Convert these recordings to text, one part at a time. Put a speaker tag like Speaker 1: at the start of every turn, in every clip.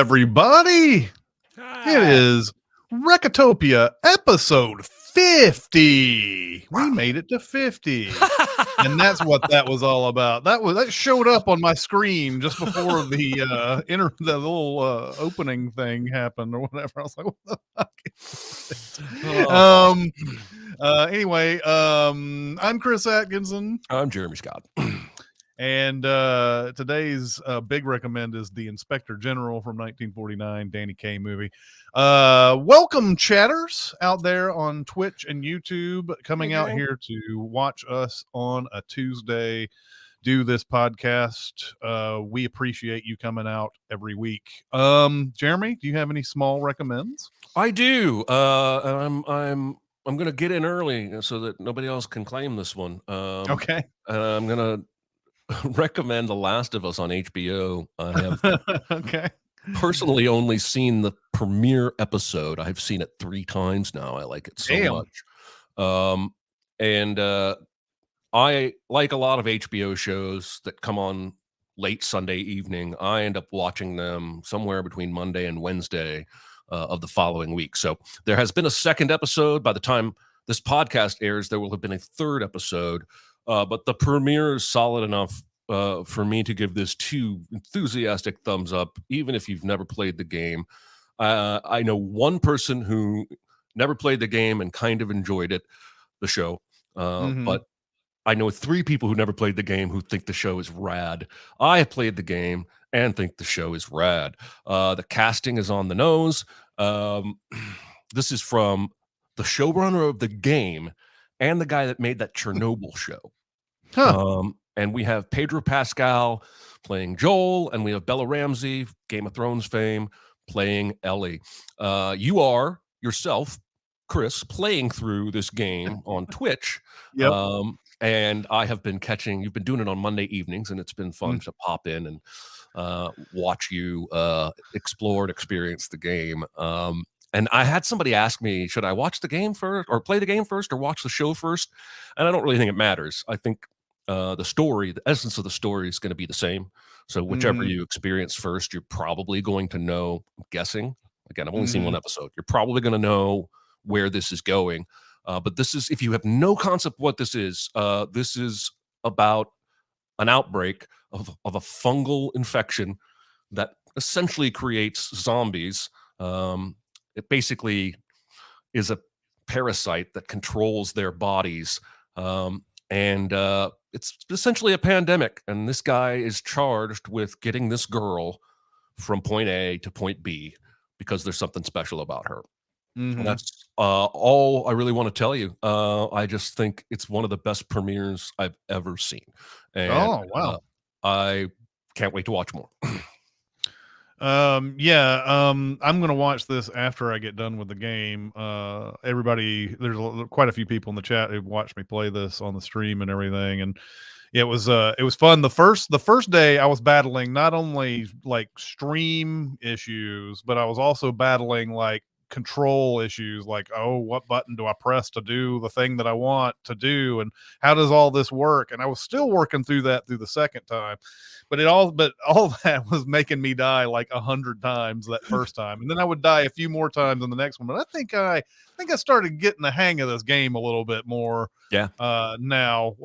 Speaker 1: everybody. It is Recotopia episode 50. We made it to 50. And that's what that was all about. That showed up on my screen just before the little opening thing happened or whatever. I was like, what the fuck? Anyway, I'm Chris Atkinson.
Speaker 2: I'm Jeremy Scott.
Speaker 1: And today's big recommend is The Inspector General from 1949, Danny Kaye movie. Welcome, chatters out there on Twitch and YouTube, coming out here to watch us on a Tuesday do this podcast. We appreciate you coming out every week. Jeremy, do you have any small recommends?
Speaker 2: I do. I'm going to get in early so that nobody else can claim this one.
Speaker 1: Okay.
Speaker 2: I'm going to recommend The Last of Us on HBO. I have
Speaker 1: okay.
Speaker 2: personally only seen the premiere episode. I've seen it 3 times now. I like it so much. And I like a lot of HBO shows that come on late Sunday evening. I end up watching them somewhere between Monday and Wednesday of the following week. So there has been a second episode. By the time this podcast airs, there will have been a third episode. But the premiere is solid enough for me to give this 2 enthusiastic thumbs up, even if you've never played the game. I know one person who never played the game and kind of enjoyed the show. But I know 3 people who never played the game who think the show is rad. I have played the game and think the show is rad. The casting is on the nose. This is from the showrunner of the game and the guy that made that Chernobyl show. And we have Pedro Pascal playing Joel, and we have Bella Ramsey, Game of Thrones fame, playing Ellie. You are yourself, Chris, playing through this game on Twitch.
Speaker 1: Yep.
Speaker 2: And I have been you've been doing it on Monday evenings, and it's been fun to pop in and watch you explore and experience the game. And I had somebody ask me, should I watch the game first or play the game first or watch the show first? And I don't really think it matters. I think the essence of the story is going to be the same. So whichever you experience first, you're probably going to know, I'm guessing. Again, I've only seen one episode. You're probably going to know where this is going. But this is, if you have no concept what this is about an outbreak of a fungal infection that essentially creates zombies. It basically is a parasite that controls their bodies. And it's essentially a pandemic. And this guy is charged with getting this girl from point A to point B because there's something special about her. That's all I really want to tell you. I just think it's one of the best premieres I've ever seen. And, I can't wait to watch more.
Speaker 1: I'm gonna watch this after I get done with the game. Everybody, there's quite a few people in the chat who've watched me play this on the stream and everything, and it was fun. The first day I was battling not only like stream issues, but I was also battling like control issues, like, oh, what button do I press to do the thing that I want to do, and how does all this work? And I was still working through that through the second time, but all that was making me die like 100 times that first time, and then I would die a few more times in the next one. But I think I started getting the hang of this game a little bit more now.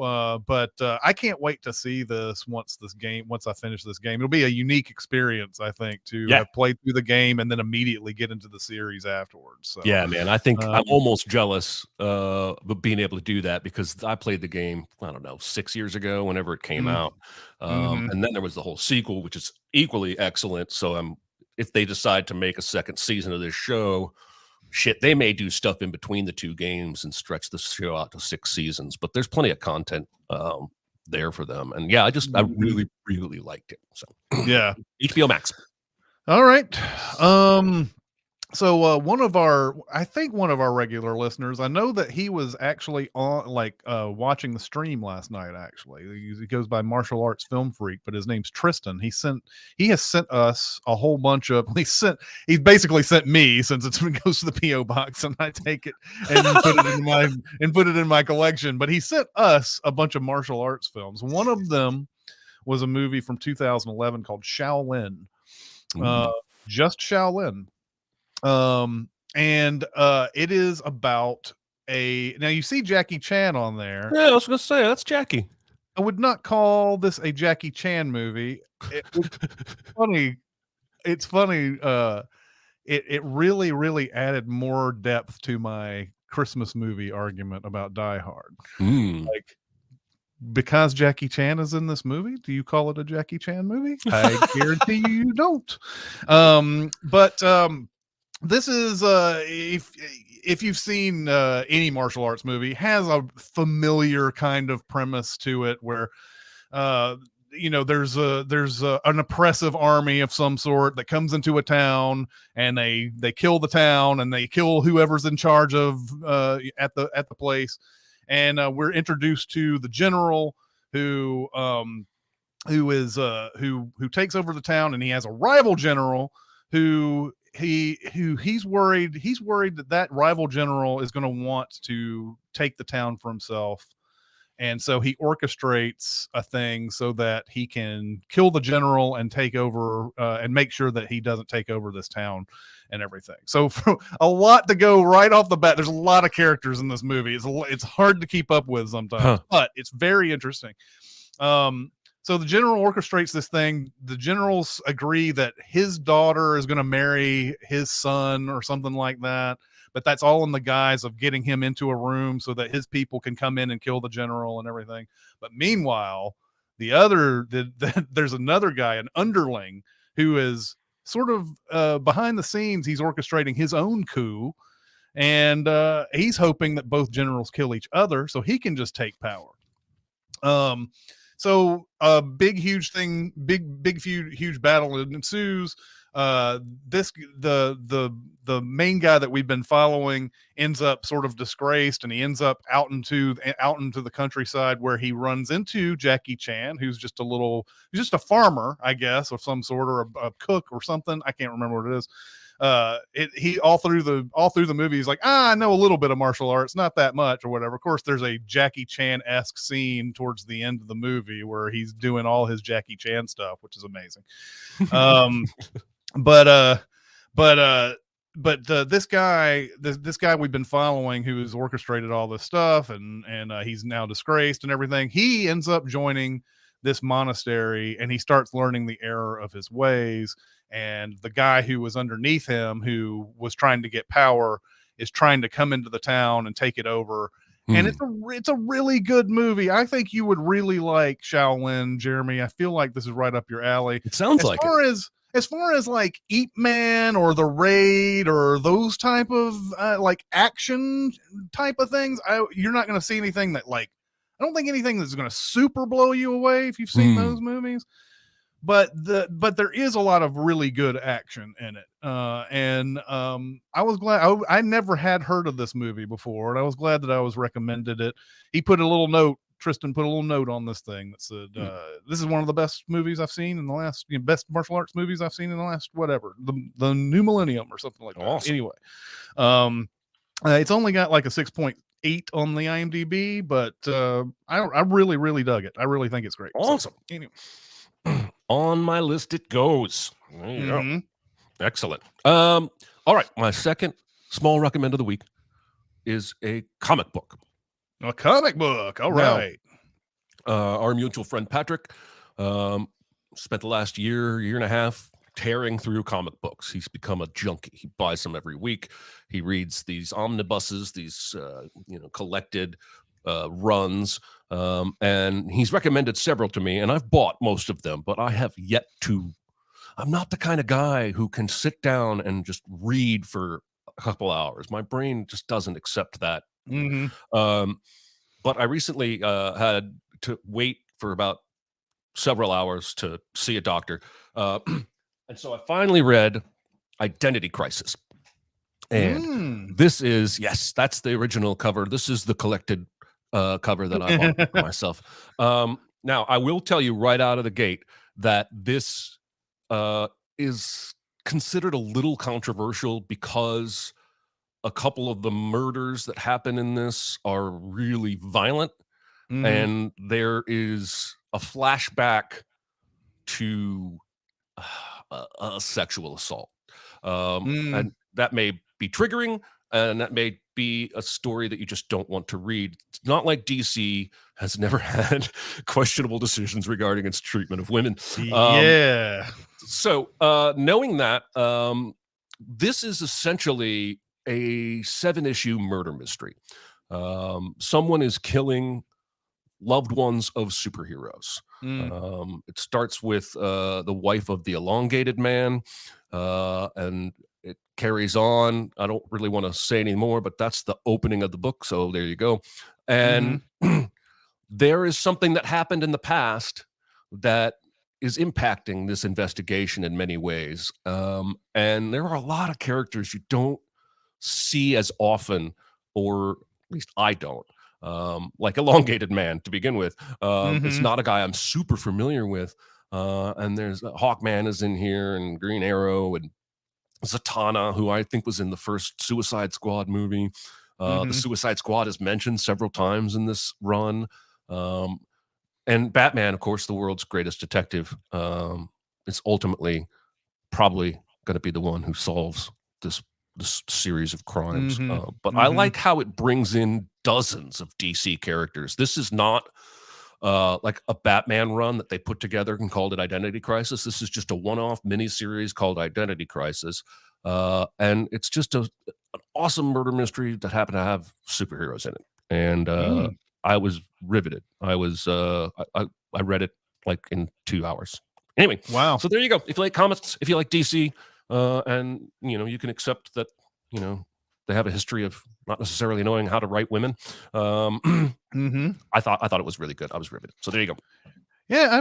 Speaker 1: But I can't wait to see this once I finish this game. It'll be a unique experience, I think, to have played through the game and then immediately get into the series afterwards. So,
Speaker 2: yeah, man, I think I'm almost jealous of being able to do that because I played the game, I don't know, 6 years ago, whenever it came out. And then there was the whole sequel, which is equally excellent. So if they decide to make a second season of this show, they may do stuff in between the 2 games and stretch the show out to 6 seasons, but there's plenty of content there for them. And yeah, I really, really liked it. So
Speaker 1: yeah,
Speaker 2: HBO Max.
Speaker 1: All right. So one of our regular listeners, I know that he was actually on watching the stream last night. Actually, he goes by Martial Arts Film Freak, but his name's Tristan. He has sent us a whole bunch of. He basically sent me, since it goes to the PO box, and I take it and put it in my collection. But he sent us a bunch of martial arts films. One of them was a movie from 2011 called Shaolin. just Shaolin. And it is about now you see Jackie Chan on there.
Speaker 2: Yeah, I was gonna say that's Jackie.
Speaker 1: I would not call this a Jackie Chan movie. It's funny. It's funny. It really, really added more depth to my Christmas movie argument about Die Hard. Like, because Jackie Chan is in this movie, do you call it a Jackie Chan movie? I guarantee you don't. But this is if you've seen any martial arts movie, has a familiar kind of premise to it where there's an oppressive army of some sort that comes into a town, and they kill the town, and they kill whoever's in charge of at the place. And we're introduced to the general who takes over the town, and he has a rival general who he's worried that rival general is going to want to take the town for himself. And so he orchestrates a thing so that he can kill the general and take over and make sure that he doesn't take over this town and everything. So for a lot to go right off the bat. There's a lot of characters in this movie. It's hard to keep up with sometimes, but it's very interesting. So the general orchestrates this thing. The generals agree that his daughter is going to marry his son or something like that. But that's all in the guise of getting him into a room so that his people can come in and kill the general and everything. But meanwhile, there's another guy, an underling, who is sort of behind the scenes. He's orchestrating his own coup, and he's hoping that both generals kill each other so he can just take power. So a huge battle ensues. The main guy that we've been following ends up sort of disgraced, and he ends up out into the countryside, where he runs into Jackie Chan, who's just a farmer, I guess, of some sort, or a cook or something. I can't remember what it is. He all through the movie, he's like, I know a little bit of martial arts, not that much or whatever. Of course, there's a Jackie Chan-esque scene towards the end of the movie where he's doing all his Jackie Chan stuff, which is amazing. This guy we've been following, who has orchestrated all this stuff, and he's now disgraced and everything. He ends up joining this monastery, and he starts learning the error of his ways. And the guy who was underneath him, who was trying to get power, is trying to come into the town and take it over. And it's a really good movie. I think you would really like Shaolin, Jeremy. I feel like this is right up your alley.
Speaker 2: It sounds like it.
Speaker 1: As far as like Ip Man or The Raid or those type of like action type of things, you're not going to see anything that, like, I don't think anything that's going to super blow you away if you've seen those movies. But there is a lot of really good action in it. I was glad. I never had heard of this movie before, and I was glad that I was recommended it. Tristan put a little note on this thing that said, this is one of the best movies I've seen in the last, best martial arts movies I've seen in the last, whatever, the new millennium or something like that.
Speaker 2: Awesome.
Speaker 1: Anyway, it's only got like a 6.8 on the IMDb, but I really, really dug it. I really think it's great.
Speaker 2: Awesome.
Speaker 1: So, anyway.
Speaker 2: On my list it goes. There you go. Excellent. All right. My second small recommend of the week is a comic book.
Speaker 1: A comic book. All right.
Speaker 2: Our mutual friend Patrick spent the last year and a half tearing through comic books. He's become a junkie. He buys them every week. He reads these omnibuses, these collected runs, and he's recommended several to me, and I've bought most of them, but I have yet to. I'm not the kind of guy who can sit down and just read for a couple hours. My brain just doesn't accept that. But I recently had to wait for about several hours to see a doctor, and so I finally read Identity Crisis. And this is, yes, that's the original cover. This is the collected cover that I bought for myself. Now, I will tell you right out of the gate that this is considered a little controversial because a couple of the murders that happen in this are really violent, and there is a flashback to a sexual assault. And that may be triggering, and that may be a story that you just don't want to read. It's not like DC has never had questionable decisions regarding its treatment of women.
Speaker 1: Yeah.
Speaker 2: So knowing that, this is essentially a 7-issue murder mystery. Someone is killing loved ones of superheroes. It starts with the wife of the elongated man, and it carries on. I don't really want to say any more, but that's the opening of the book. So there you go. And there is something that happened in the past that is impacting this investigation in many ways. And there are a lot of characters you don't see as often, or at least I don't. Like Elongated Man to begin with. It's not a guy I'm super familiar with. And there's Hawkman is in here, and Green Arrow, and Zatanna, who I think was in the first Suicide Squad movie. The Suicide Squad is mentioned several times in this run. And Batman, of course, the world's greatest detective, is ultimately probably going to be the one who solves this series of crimes. But I like how it brings in dozens of DC characters. This is not like a Batman run that they put together and called it Identity Crisis. This is just a one-off miniseries called Identity Crisis. And it's just an awesome murder mystery that happened to have superheroes in it. And I was riveted. I read it like in 2 hours. Anyway,
Speaker 1: wow.
Speaker 2: So there you go. If you like comics, if you like DC, and you can accept that they have a history of not necessarily knowing how to write women. I thought it was really good. I was riveted. So there you go.
Speaker 1: Yeah, I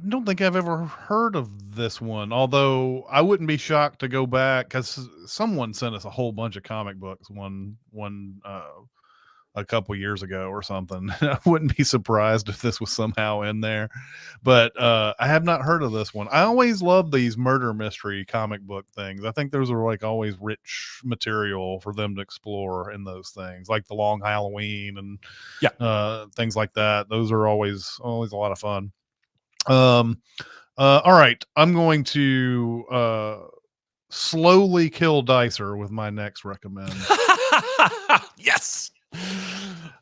Speaker 1: don't think I've ever heard of this one, although I wouldn't be shocked to go back because someone sent us a whole bunch of comic books a couple years ago or something. I wouldn't be surprised if this was somehow in there, but I have not heard of this one. I always love these murder mystery comic book things. I think those are like always rich material for them to explore in those things, like the Long Halloween and things like that. Those are always a lot of fun. All right, I'm going to slowly kill Dicer with my next recommend.
Speaker 2: Yes.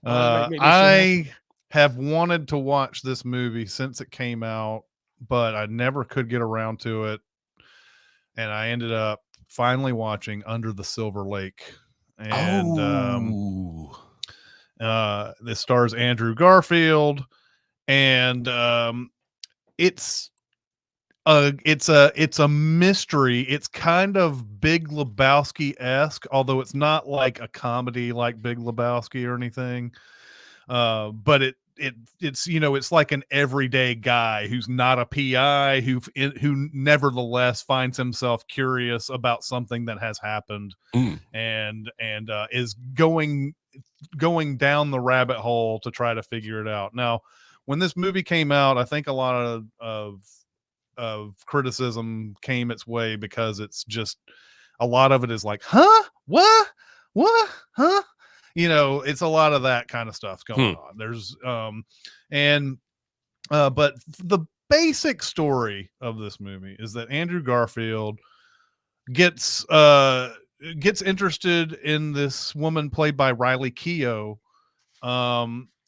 Speaker 1: I have wanted to watch this movie since it came out, but I never could get around to it. And I ended up finally watching Under the Silver Lake. And this stars Andrew Garfield. And it's a mystery. It's kind of Big Lebowski-esque, although it's not like a comedy like Big Lebowski or anything. But it's it's like an everyday guy who's not a PI who nevertheless finds himself curious about something that has happened and is going down the rabbit hole to try to figure it out. Now, when this movie came out, I think a lot of criticism came its way because it's just a lot of it is like, huh? What? Huh? It's a lot of that kind of stuff going on. There's but the basic story of this movie is that Andrew Garfield gets interested in this woman played by Riley Keough,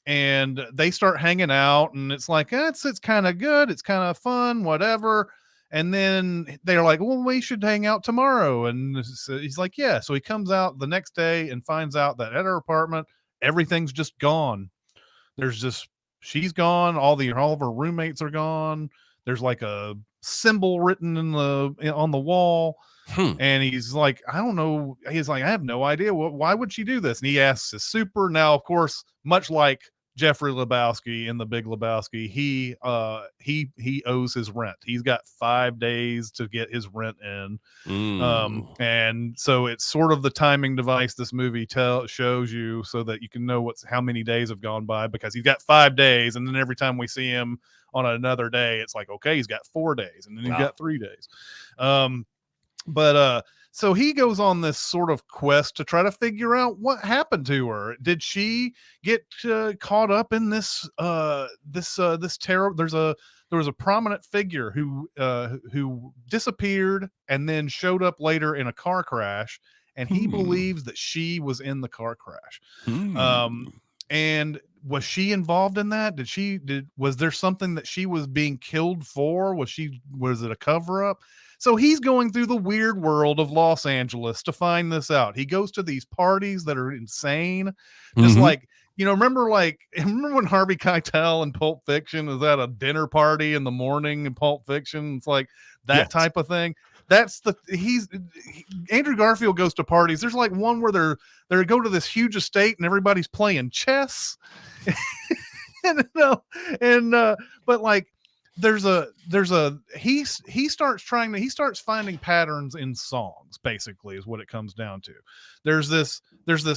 Speaker 1: and they start hanging out, and it's like it's kind of good, it's kind of fun, whatever. And then they're like, well, we should hang out tomorrow. And so he's like, yeah. So he comes out the next day and finds out that at her apartment, everything's just gone. She's gone. All of her roommates are gone. There's like a symbol written on the wall. And he's like, I don't know. He's like, I have no idea. Why would she do this? And he asks his super. Now, of course, much like Jeffrey Lebowski in The Big Lebowski, he owes his rent. He's got 5 days to get his rent in. And so it's sort of the timing device this movie shows you so that you can know how many days have gone by, because he's got 5 days, and then every time we see him on another day, it's like, okay, he's got 4 days, and then he's got 3 days. So he goes on this sort of quest to try to figure out what happened to her. Did she get caught up in this terrible? There's a a prominent figure who disappeared and then showed up later in a car crash, and he believes that she was in the car crash. And was she involved in that? Was there something that she was being killed for? Was it a cover up? So he's going through the weird world of Los Angeles to find this out. He goes to these parties that are insane. Just like, remember when Harvey Keitel in Pulp Fiction is at a dinner party in the morning in Pulp Fiction? It's like that type of thing. That's Andrew Garfield goes to parties. There's like one where they go to this huge estate and everybody's playing chess. But like he starts finding patterns in songs, basically, is what it comes down to. There's this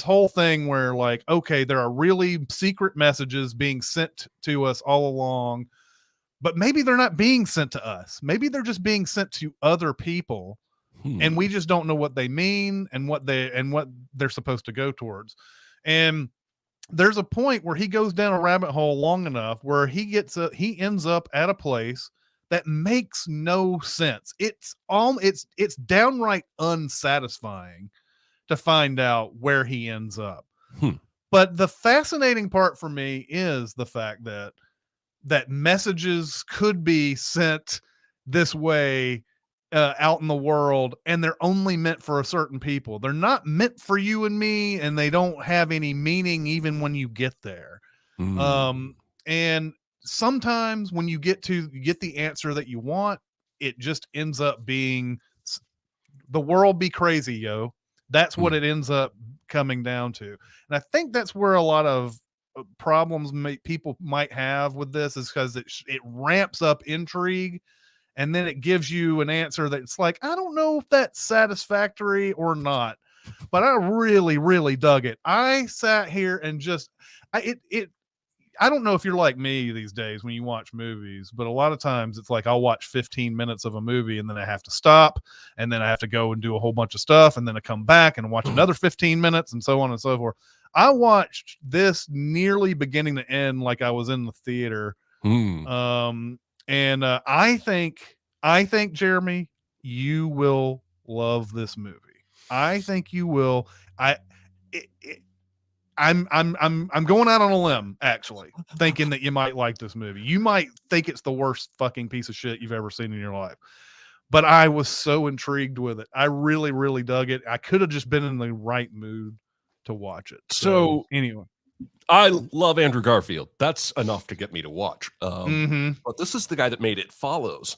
Speaker 1: whole thing where, like, okay, there are really secret messages being sent to us all along, but maybe they're not being sent to us. Maybe they're just being sent to other people, and we just don't know what they mean and what they're supposed to go towards. And there's a point where he goes down a rabbit hole long enough where he ends up at a place that makes no sense. It's downright unsatisfying to find out where he ends up. But the fascinating part for me is the fact that messages could be sent this way out in the world, and they're only meant for a certain people. They're not meant for you and me, and they don't have any meaning even when you get there. And sometimes when you get the answer that you want, it just ends up being the world be crazy, yo. That's what it ends up coming down to. And I think that's where a lot of problems people might have with this, is because it ramps up intrigue, and then it gives you an answer that's like, I don't know if that's satisfactory or not, but I really, really dug it. I sat here and I don't know if you're like me these days when you watch movies, but a lot of times it's like I'll watch 15 minutes of a movie and then I have to stop, and then I have to go and do a whole bunch of stuff, and then I come back and watch another 15 minutes, and so on and so forth. I watched this nearly beginning to end like I was in the theater. And I think, Jeremy, you will love this movie. I think you will. I'm going out on a limb, actually, thinking that you might like this movie. You might think it's the worst fucking piece of shit you've ever seen in your life. But I was so intrigued with it. I really, really dug it. I could have just been in the right mood to watch it. So anyway.
Speaker 2: I love Andrew Garfield. That's enough to get me to watch. But this is the guy that made It Follows,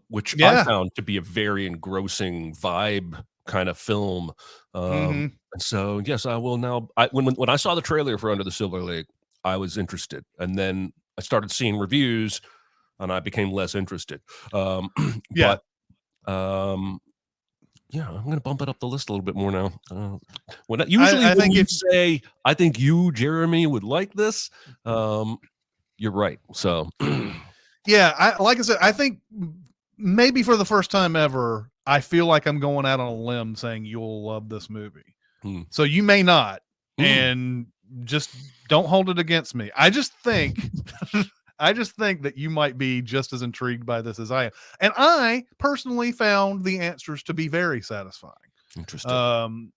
Speaker 2: which I found to be a very engrossing vibe kind of film. And so, yes, I will now. When I saw the trailer for Under the Silver Lake, I was interested. And then I started seeing reviews, and I became less interested. Yeah, I'm going to bump it up the list a little bit more now. When you say, I think you, Jeremy, would like this, you're right. So,
Speaker 1: yeah, like I said, I think maybe for the first time ever, I feel like I'm going out on a limb saying you'll love this movie. So you may not, and just don't hold it against me. I just think that you might be just as intrigued by this as I am. And I personally found the answers to be very satisfying.
Speaker 2: Interesting.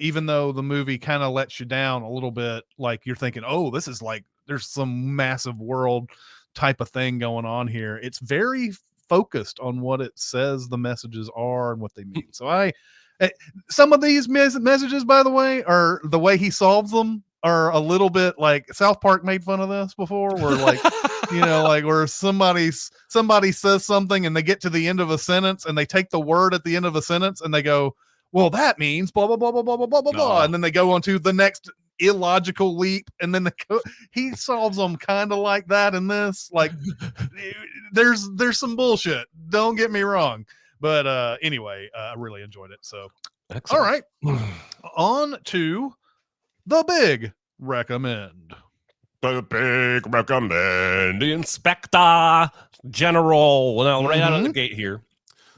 Speaker 1: Even though the movie kind of lets you down a little bit, like you're thinking, oh, this is like, there's some massive world type of thing going on here. It's very focused on what it says the messages are and what they mean. So some of these messages, by the way, are the way he solves them are a little bit like South Park made fun of this before, where like, like where somebody says something and they get to the end of a sentence and they take the word at the end of a sentence and they go, well, that means blah, blah, blah, blah, blah, blah, blah, blah. And then they go on to the next illogical leap. And then he solves them kind of like that in this. Like there's some bullshit. Don't get me wrong. But anyway, I really enjoyed it. So, excellent. All right. On to the big recommend.
Speaker 2: The big recommend. The Inspector General. Well, right out of the gate here,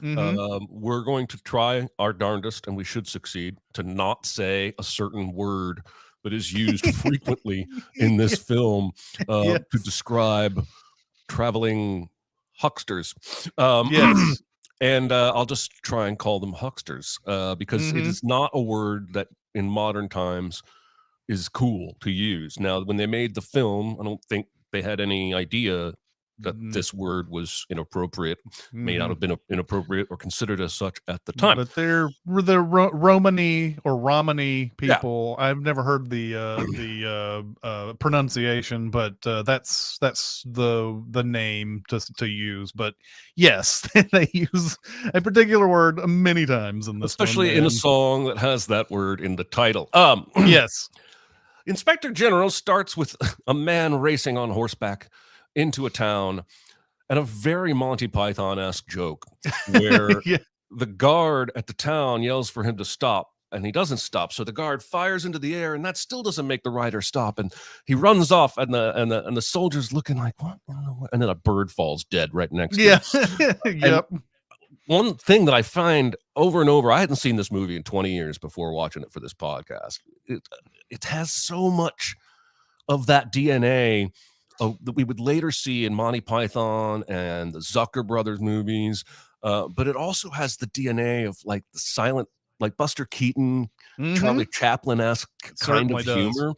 Speaker 2: we're going to try our darndest, and we should succeed, to not say a certain word that is used frequently in this film to describe traveling hucksters.
Speaker 1: Yes.
Speaker 2: And I'll just try and call them hucksters because it is not a word that in modern times is cool to use. Now, when they made the film, I don't think they had any idea that this word was inappropriate, may not have been inappropriate or considered as such at the time.
Speaker 1: But they're the Romani or Romani people.
Speaker 2: Yeah.
Speaker 1: I've never heard the pronunciation, but that's the name to use. But yes, they use a particular word many times in this
Speaker 2: Especially
Speaker 1: one,
Speaker 2: in a song that has that word in the title.
Speaker 1: Yes.
Speaker 2: Inspector General starts with a man racing on horseback into a town and a very Monty Python-esque joke where
Speaker 1: Yeah.
Speaker 2: the guard at the town yells for him to stop, and he doesn't stop. So the guard fires into the air, and that still doesn't make the rider stop. And he runs off, and the soldier's looking like, what? And then a bird falls dead right next to him.
Speaker 1: Yep.
Speaker 2: One thing that I find over and over, I hadn't seen this movie in 20 years before watching it for this podcast. It has so much of that DNA that we would later see in Monty Python and the Zucker Brothers movies. But it also has the DNA of like the silent, like Buster Keaton, Charlie Chaplin-esque kind of humor.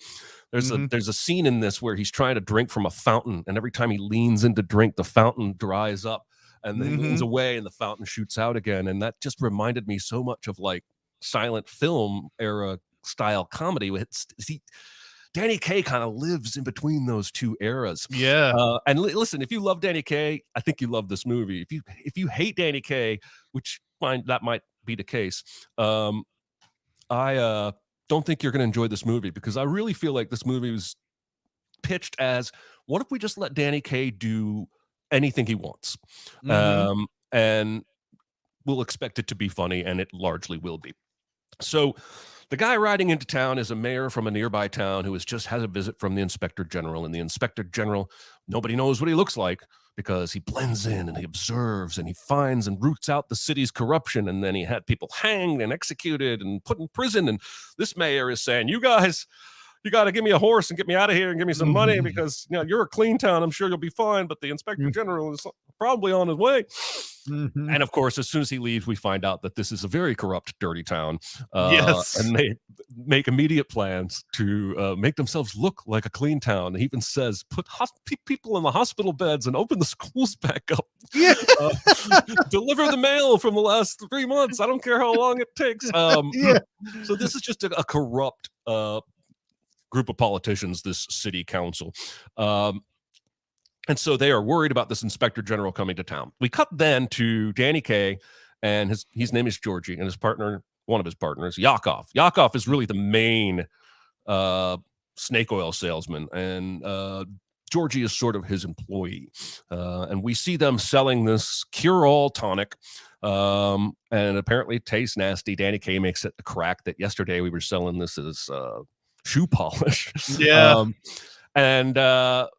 Speaker 2: There's a scene in this where he's trying to drink from a fountain, and every time he leans in to drink, the fountain dries up, and then he leans away and the fountain shoots out again. And that just reminded me so much of like silent film era style comedy. Danny Kaye kind of lives in between those two eras.
Speaker 1: Yeah.
Speaker 2: And listen, if you love Danny Kaye, I think you love this movie. If you hate Danny Kaye, which that might be the case, I don't think you're going to enjoy this movie, because I really feel like this movie was pitched as, what if we just let Danny Kaye do anything he wants? And we'll expect it to be funny, and it largely will be. So the guy riding into town is a mayor from a nearby town who has a visit from the inspector general. And the inspector general, nobody knows what he looks like, because he blends in and he observes and he finds and roots out the city's corruption. And then he had people hanged and executed and put in prison. And this mayor is saying, you guys, you got to give me a horse and get me out of here and give me some money, because you're a clean town. I'm sure you'll be fine. But the inspector general is probably on his way. And of course, as soon as he leaves, we find out that this is a very corrupt, dirty town.
Speaker 1: Yes.
Speaker 2: And they make immediate plans to make themselves look like a clean town. He even says, put people in the hospital beds and open the schools back up.
Speaker 1: Yeah.
Speaker 2: Deliver the mail from the last 3 months. I don't care how long it takes. So this is just a corrupt group of politicians, this city council. And so they are worried about this inspector general coming to town. We cut then to Danny Kaye, and his name is Georgie, and his partner, one of his partners, Yakov. Yakov is really the main snake oil salesman, and Georgie is sort of his employee. And we see them selling this cure-all tonic, and apparently it tastes nasty. Danny Kaye makes it a crack that yesterday we were selling this as shoe polish.
Speaker 1: Yeah.
Speaker 2: And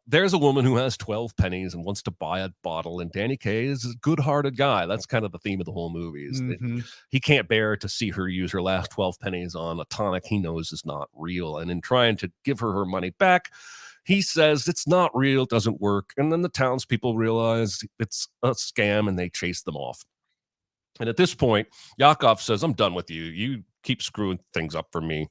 Speaker 2: there's a woman who has 12 pennies and wants to buy a bottle, and Danny Kaye is a good-hearted guy. That's kind of the theme of the whole movie. Is that he can't bear to see her use her last 12 pennies on a tonic he knows is not real. And in trying to give her money back, he says it's not real, it doesn't work. And then the townspeople realize it's a scam, and they chase them off. And at this point, Yakov says, I'm done with you. You keep screwing things up for me.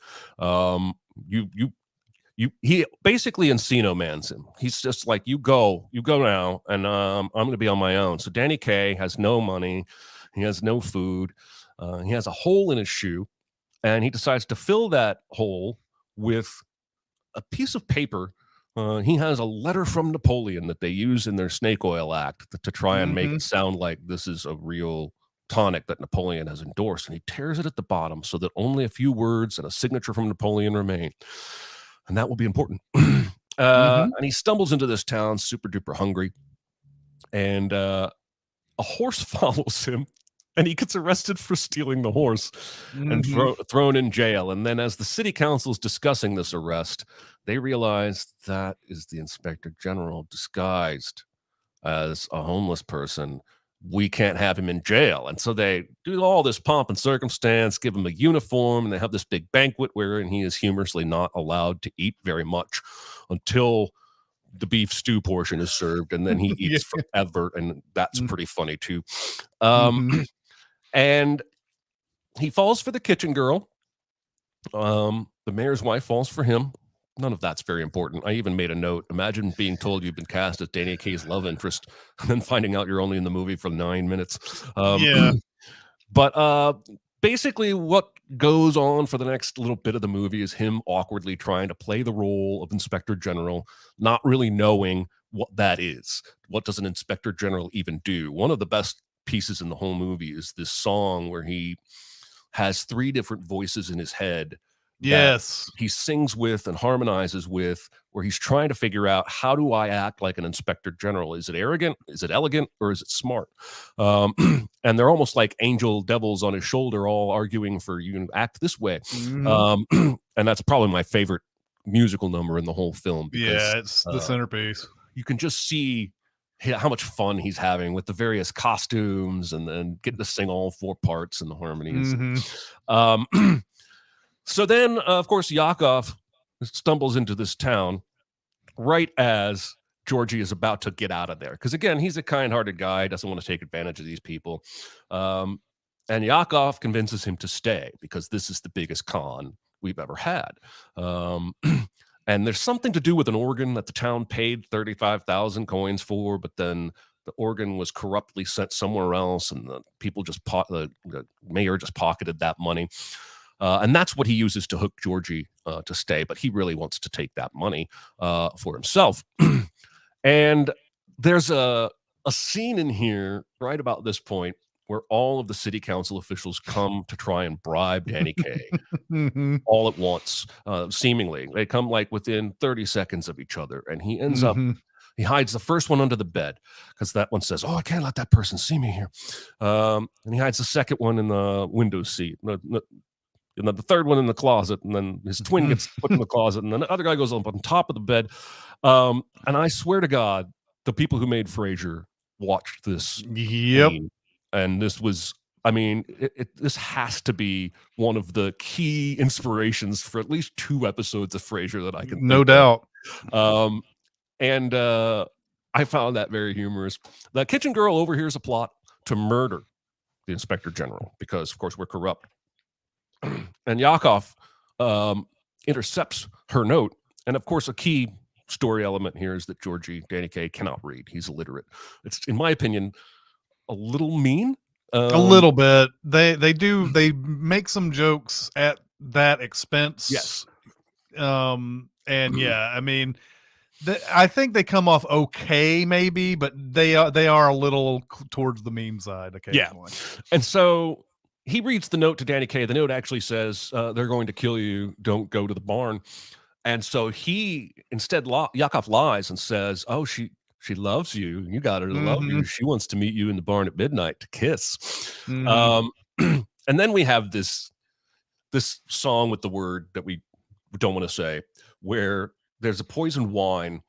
Speaker 2: He basically Encino Mans him. He's just like, you go now, and I'm going to be on my own. So Danny Kaye has no money, he has no food, he has a hole in his shoe, and he decides to fill that hole with a piece of paper. He has a letter from Napoleon that they use in their snake oil act to try and make it sound like this is a real tonic that Napoleon has endorsed, and he tears it at the bottom so that only a few words and a signature from Napoleon remain. And that will be important. And he stumbles into this town, super duper hungry. And a horse follows him, and he gets arrested for stealing the horse and thrown in jail. And then as the city council is discussing this arrest, they realize that is the inspector general disguised as a homeless person. We can't have him in jail. And so they do all this pomp and circumstance, give him a uniform, and they have this big banquet wherein he is humorously not allowed to eat very much until the beef stew portion is served, and then he
Speaker 1: Yeah.
Speaker 2: eats forever, and that's
Speaker 1: Mm.
Speaker 2: pretty funny too. Um,
Speaker 1: Mhm.
Speaker 2: and he falls for the kitchen girl. The mayor's wife falls for him. None of that's very important. I even made a note. Imagine being told you've been cast as Danny Kaye's love interest, and then finding out you're only in the movie for 9 minutes.
Speaker 1: Yeah.
Speaker 2: But basically, what goes on for the next little bit of the movie is him awkwardly trying to play the role of Inspector General, not really knowing what that is. What does an Inspector General even do? One of the best pieces in the whole movie is this song where he has 3 different voices in his head that
Speaker 1: Yes.
Speaker 2: he sings with and harmonizes with, where he's trying to figure out, how do I act like an inspector general? Is it arrogant? Is it elegant? Or is it smart? And they're almost like angel devils on his shoulder, all arguing for you to act this way.
Speaker 1: Mhm.
Speaker 2: And that's probably my favorite musical number in the whole film, because
Speaker 1: Yeah, it's the centerpiece.
Speaker 2: you can just see how much fun he's having with the various costumes, and then getting to sing all 4 parts and the harmonies.
Speaker 1: Mhm.
Speaker 2: Um, so then, of course, Yakov stumbles into this town right as Georgie is about to get out of there. Because again, he's a kind-hearted guy, doesn't want to take advantage of these people. And Yakov convinces him to stay because this is the biggest con we've ever had. Um, and there's something to do with an organ that the town paid 35,000 coins for, but then the organ was corruptly sent somewhere else, and the people just the mayor just pocketed that money. And that's what he uses to hook Georgie to stay, but he really wants to take that money for himself. And there's a scene in here right about this point where all of the city council officials come to try and bribe Danny Kaye
Speaker 1: Mhm.
Speaker 2: all at once, seemingly. They come like within 30 seconds of each other, and he ends up,
Speaker 1: Mhm.
Speaker 2: he hides the first one under the bed because that one says, "Oh, I can't let that person see me here." And he hides the second one in the window seat. And then the third one in the closet, and then his twin gets put in the closet, and then the other guy goes up on top of the bed. And I swear to God, the people who made Frasier watched this
Speaker 1: Yep.
Speaker 2: scene, and this was, I mean, this has to be one of the key inspirations for at least 2 episodes of Frasier that I can
Speaker 1: No
Speaker 2: think of.
Speaker 1: doubt.
Speaker 2: And I found that very humorous. The kitchen girl overhears a plot to murder the inspector general because, of course, we're corrupt. And Yakov intercepts her note. And of course, a key story element here is that Danny Kaye cannot read. He's illiterate. It's, in my opinion, a little mean.
Speaker 1: A little bit. They make some jokes at that expense.
Speaker 2: Yes.
Speaker 1: And yeah, I mean, I think they come off okay, maybe, but they are a little towards the meme side occasionally.
Speaker 2: Yeah. And so he reads the note to Danny Kaye. The note actually says, "They're going to kill you. Don't go to the barn." And so he instead, Yakov lies and says, "Oh, she loves you. You got her to love you.
Speaker 1: Mhm.
Speaker 2: She wants to meet you in the barn at midnight to kiss."
Speaker 1: Mhm.
Speaker 2: Um, and then we have this song with the word that we don't want to say, where there's a poisoned wine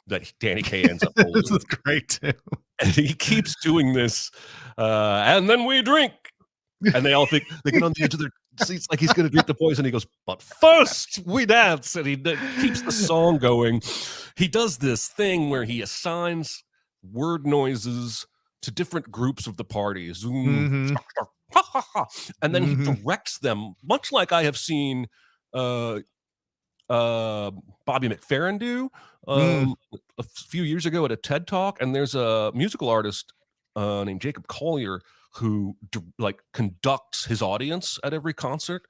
Speaker 2: that Danny Kaye ends up
Speaker 1: This
Speaker 2: holding,
Speaker 1: is great too.
Speaker 2: and he keeps doing this. And then we drink, and they all think, they get on the edge of their seats like he's going to drink the poison. He goes, "But first we dance," and he keeps the song going. He does this thing where he assigns word noises to different groups of the party. Zoom,
Speaker 1: Mhm.
Speaker 2: and then he
Speaker 1: Mhm.
Speaker 2: directs them, much like I have seen uh, Bobby McFerrin do
Speaker 1: Mm.
Speaker 2: a few years ago at a TED Talk. And there's a musical artist named Jacob Collier who like conducts his audience at every concert.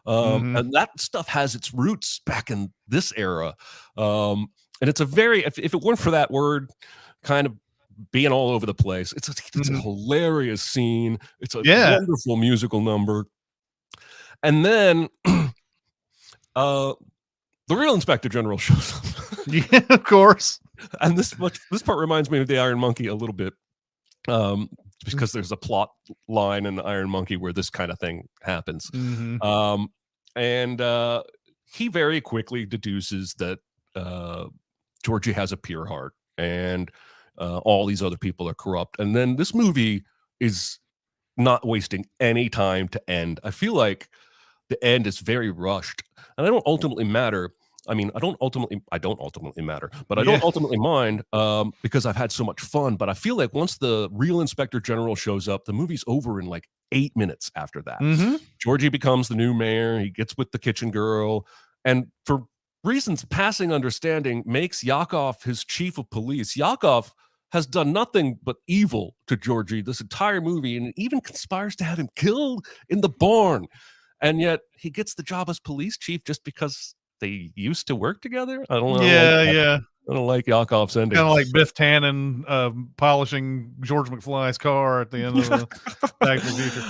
Speaker 1: Mhm.
Speaker 2: And that stuff has its roots back in this era. And it's a very, if it weren't for that word kind of being all over the place, it's a
Speaker 1: Mhm.
Speaker 2: hilarious scene. It's a
Speaker 1: Yeah.
Speaker 2: wonderful musical number. And then the real Inspector General shows up.
Speaker 1: Yeah, of course.
Speaker 2: And this part reminds me of the Iron Monkey a little bit, because there's a plot line in the Iron Monkey where this kind of thing happens.
Speaker 1: Mhm.
Speaker 2: And he very quickly deduces that Georgie has a pure heart, and all these other people are corrupt. And then this movie is not wasting any time to end. I feel like the end is very rushed, and I don't ultimately matter. I mean, I don't ultimately matter, but I don't ultimately mind because I've had so much fun. But I feel like once the real Inspector General shows up, the movie's over in like 8 minutes after that.
Speaker 1: Mm-hmm.
Speaker 2: Georgie becomes the new mayor. He gets with the kitchen girl. And for reasons passing understanding, makes Yakov his chief of police. Yakov has done nothing but evil to Georgie this entire movie, and even conspires to have him killed in the barn. And yet he gets the job as police chief just because they used to work together. I don't like that. I don't like Yakov's ending.
Speaker 1: Kind of like Biff Tannen polishing George McFly's car at the end of the Back to the Future.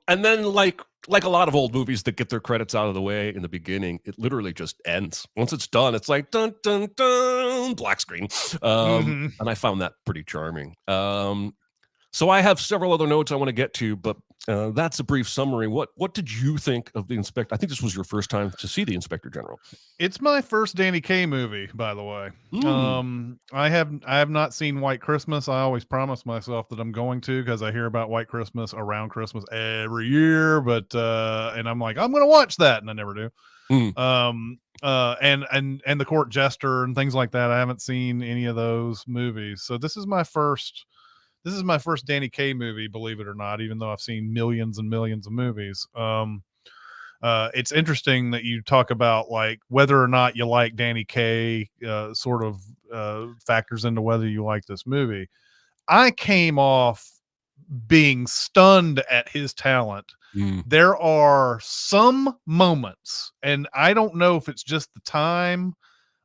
Speaker 2: And then like a lot of old movies that get their credits out of the way in the beginning, it literally just ends. Once it's done, it's like dun dun dun, black screen. And I found that pretty charming. So I have several other notes I want to get to, but that's a brief summary. What did you think of the Inspector? I think this was your first time to see the Inspector General.
Speaker 1: It's my first Danny Kaye movie, by the way. I have not seen White Christmas. I always promise myself that I'm going to, because I hear about White Christmas around Christmas every year. But and I'm like, I'm going to watch that, and I never do. And the Court Jester and things like that. I haven't seen any of those movies, so this is my first Danny Kaye movie, believe it or not, even though I've seen millions and millions of movies. It's interesting that you talk about like whether or not you like Danny Kaye sort of factors into whether you like this movie. I came off being stunned at his talent. There are some moments, and I don't know if it's just the time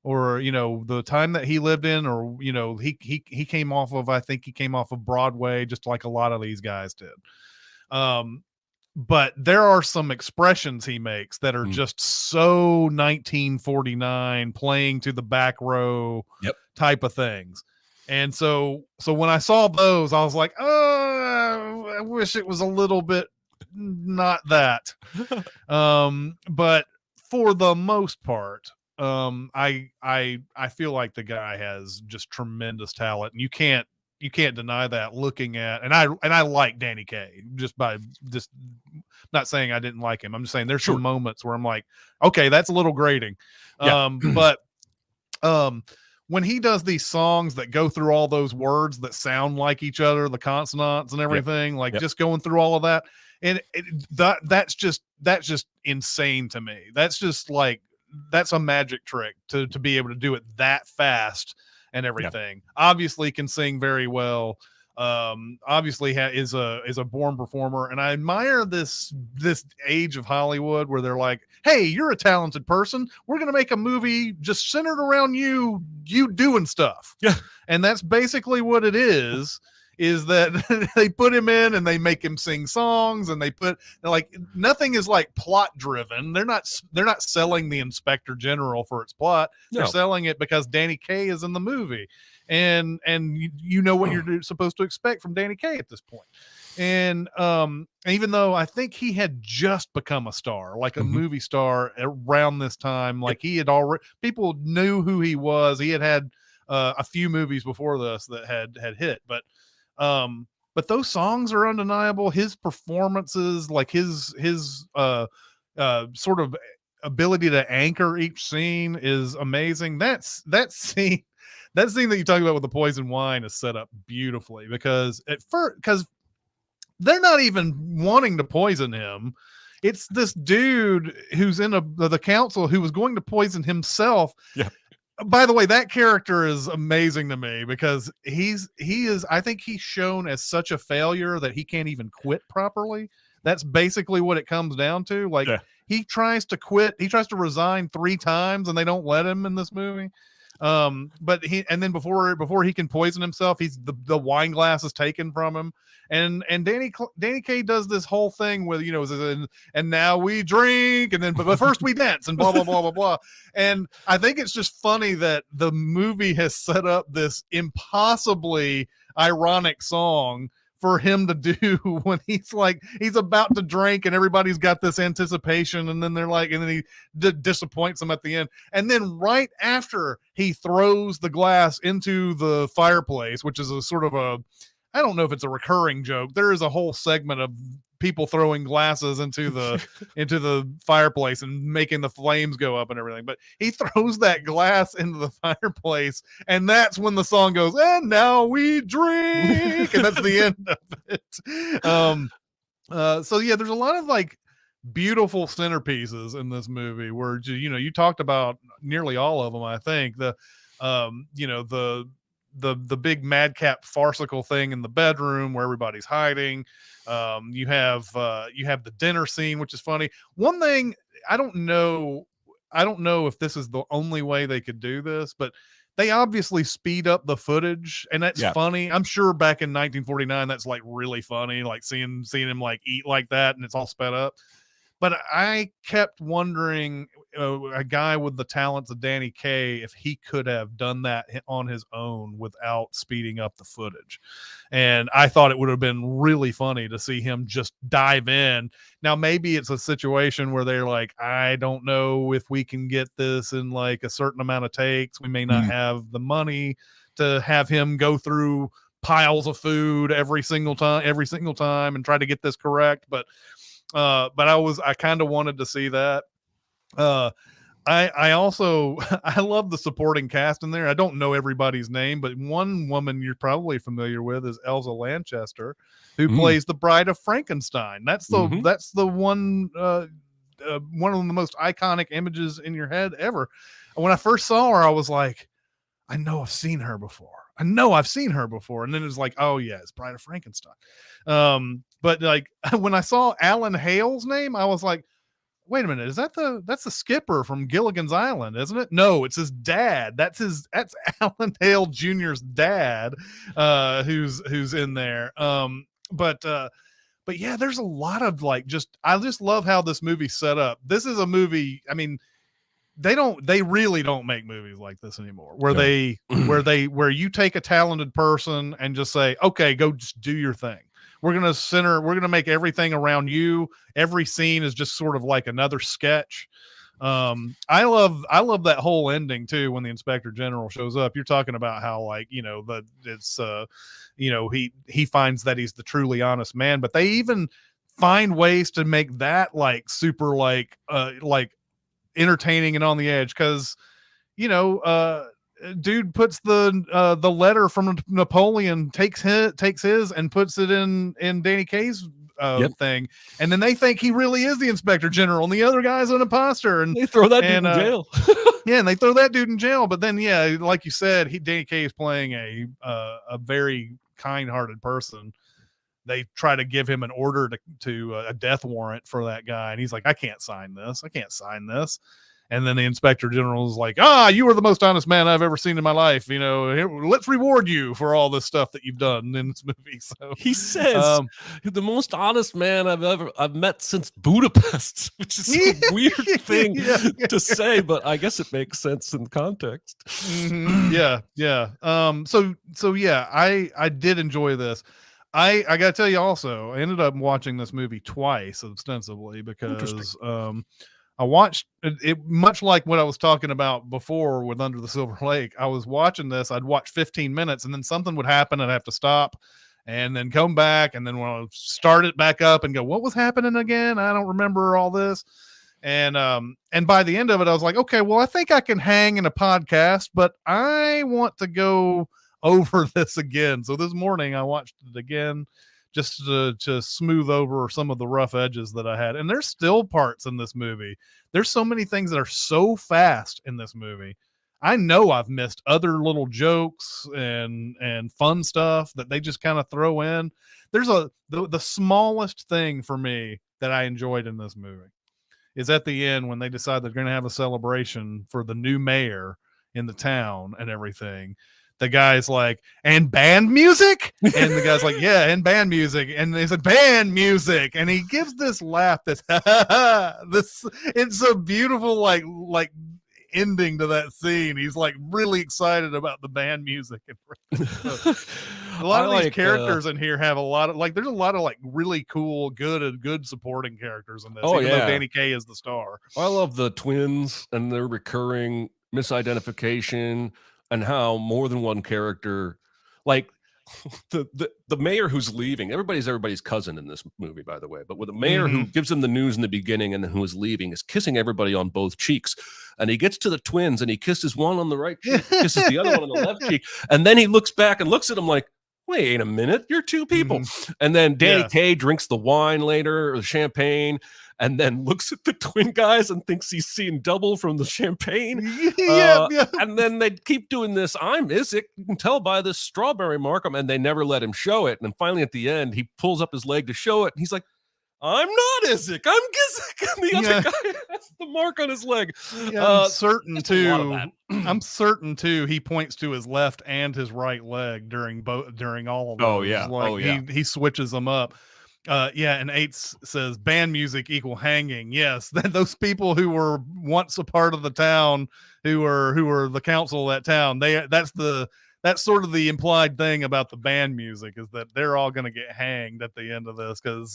Speaker 1: or, the time that he lived in, or, he came off of, I think he came off of Broadway, just like a lot of these guys did. But there are some expressions he makes that are just so 1949 playing to the back row type of things. And so when I saw those, I was like, oh, I wish it was a little bit not that. But for the most part, I feel like the guy has just tremendous talent, and you can't deny that looking at, and I like Danny Kaye, just not saying I didn't like him. I'm just saying there's some moments where I'm like, okay, that's a little grating. But when he does these songs that go through all those words that sound like each other, the consonants and everything, just going through all of that, and that's just insane to me. That's just like, that's a magic trick to be able to do it that fast and everything. Obviously can sing very well. Obviously is a born performer, and I admire this age of Hollywood where they're like, hey, you're a talented person, we're gonna make a movie just centered around you doing stuff. And that's basically what it is that they put him in and they make him sing songs, and they're like, nothing is like plot driven. They're not selling the Inspector General for its plot. They're selling it because Danny Kaye is in the movie, and you know what you're supposed to expect from Danny Kaye at this point. And even though I think he had just become a star, like a movie star around this time, like he had already, people knew who he was. He had a few movies before this that had hit, but those songs are undeniable. His performances, like his sort of ability to anchor each scene is amazing. That scene that you talk about with the poison wine is set up beautifully, because they're not even wanting to poison him. It's this dude who's in the council who was going to poison himself. By the way, that character is amazing to me, because he is, I think he's shown as such a failure that he can't even quit properly. That's basically what it comes down to. Like, he tries to quit. He tries to resign 3 times and they don't let him in this movie. But then before he can poison himself, the wine glass is taken from him. And Danny Kaye does this whole thing with, and now we drink, and then but first we dance, and blah blah blah blah blah. And I think it's just funny that the movie has set up this impossibly ironic song for him to do when he's about to drink, and everybody's got this anticipation, and then they're like, and then he disappoints them at the end. And then right after he throws the glass into the fireplace, which is a sort of I don't know if it's a recurring joke. There is a whole segment of people throwing glasses into the fireplace and making the flames go up and everything. But he throws that glass into the fireplace, and that's when the song goes, and now we drink, and that's the end of it. So yeah, there's a lot of like beautiful centerpieces in this movie where, you know, you talked about nearly all of them. I think you know, the big madcap farcical thing in the bedroom where everybody's hiding. You have the dinner scene, which is funny. One thing, I don't know if this is the only way they could do this, but they obviously speed up the footage, and that's funny. I'm sure back in 1949 that's like really funny, like seeing him like eat like that and it's all sped up. But I kept wondering, a guy with the talents of Danny Kaye, if he could have done that on his own without speeding up the footage. And I thought it would have been really funny to see him just dive in. Now, maybe it's a situation where they're like, I don't know if we can get this in like a certain amount of takes. We may not have the money to have him go through piles of food every single time and try to get this correct. But I kind of wanted to see that. I also I love the supporting cast in there. I don't know everybody's name, but one woman you're probably familiar with is Elsa Lanchester, who plays the Bride of Frankenstein. That's the one one of the most iconic images in your head ever. And when I first saw her, I was like, I know I've seen her before. And then it's like, oh yeah, it's Bride of Frankenstein. But like when I saw Alan Hale's name, I was like, wait a minute, that's the skipper from Gilligan's Island, isn't it? No, it's his dad. That's Alan Hale Jr.'s dad, who's in there. But yeah, there's a lot of like, I just love how this movie's set up. This is a movie, I mean, they really don't make movies like this anymore where where you take a talented person and just say, okay, go just do your thing. We're going to make everything around you. Every scene is just sort of like another sketch. I love that whole ending too. When the Inspector General shows up, you're talking about how, like, you know, you know, he finds that he's the truly honest man, but they even find ways to make that like super like entertaining and on the edge. Cause you know, dude puts the letter from Napoleon, takes his and puts it in Danny Kaye's thing, and then they think he really is the Inspector General, and the other guy's an imposter, and
Speaker 2: they throw that dude in jail.
Speaker 1: Yeah, and they throw that dude in jail. But then, yeah, like you said, Danny Kaye is playing a very kind-hearted person. They try to give him an order to a death warrant for that guy, and he's like, I can't sign this. And then the Inspector General is like, you are the most honest man I've ever seen in my life. You know, let's reward you for all this stuff that you've done in this movie. So
Speaker 2: he says, you're the most honest man I've met since Budapest, which is a weird thing to say, but I guess it makes sense in context.
Speaker 1: Yeah. So yeah, I did enjoy this. I got to tell you also, I ended up watching this movie twice ostensibly because I watched it much like what I was talking about before with Under the Silver Lake. I was watching this, I'd watch 15 minutes and then something would happen. I'd have to stop and then come back. And then when I start it back up and go, what was happening again? I don't remember all this. And by the end of it, I was like, okay, well, I think I can hang in a podcast, but I want to go over this again. So this morning I watched it again, just to smooth over some of the rough edges that I had. And there's still parts in this movie. There's so many things that are so fast in this movie. I know I've missed other little jokes and fun stuff that they just kind of throw in. There's the smallest thing for me that I enjoyed in this movie is at the end when they decide they're going to have a celebration for the new mayor in the town and everything. The guy's like, and band music? And the guy's like, yeah, and band music. And they said, band music. And he gives this laugh that's it's a beautiful like ending to that scene. He's like really excited about the band music. So, a lot of these characters in here have a lot of there's a lot of like really cool, good supporting characters in this. Even though Danny Kaye is the star.
Speaker 2: I love the twins and their recurring misidentification. And how more than one character, like the mayor who's leaving, everybody's cousin in this movie, by the way, but with the mayor who gives them the news in the beginning and who is leaving is kissing everybody on both cheeks. And he gets to the twins and he kisses one on the right cheek, kisses the other one on the left cheek. And then he looks back and looks at them like, wait a minute, you're two people. And then Danny Kaye drinks the wine later, or the champagne, and then looks at the twin guys and thinks he's seeing double from the champagne. And then they keep doing this. I'm Isaac. You can tell by this strawberry mark. And they never let him show it. And then finally at the end, he pulls up his leg to show it. And he's like, I'm not Isaac. I'm Gizik. And the other guy has the mark on his leg.
Speaker 1: I'm certain too. I'm certain too. He points to his left and his right leg during all of those. He switches them up. And Eights says band music equal hanging. Yes, those people who were once a part of the town, who were the council of that town. That's sort of the implied thing about the band music, is that they're all going to get hanged at the end of this, because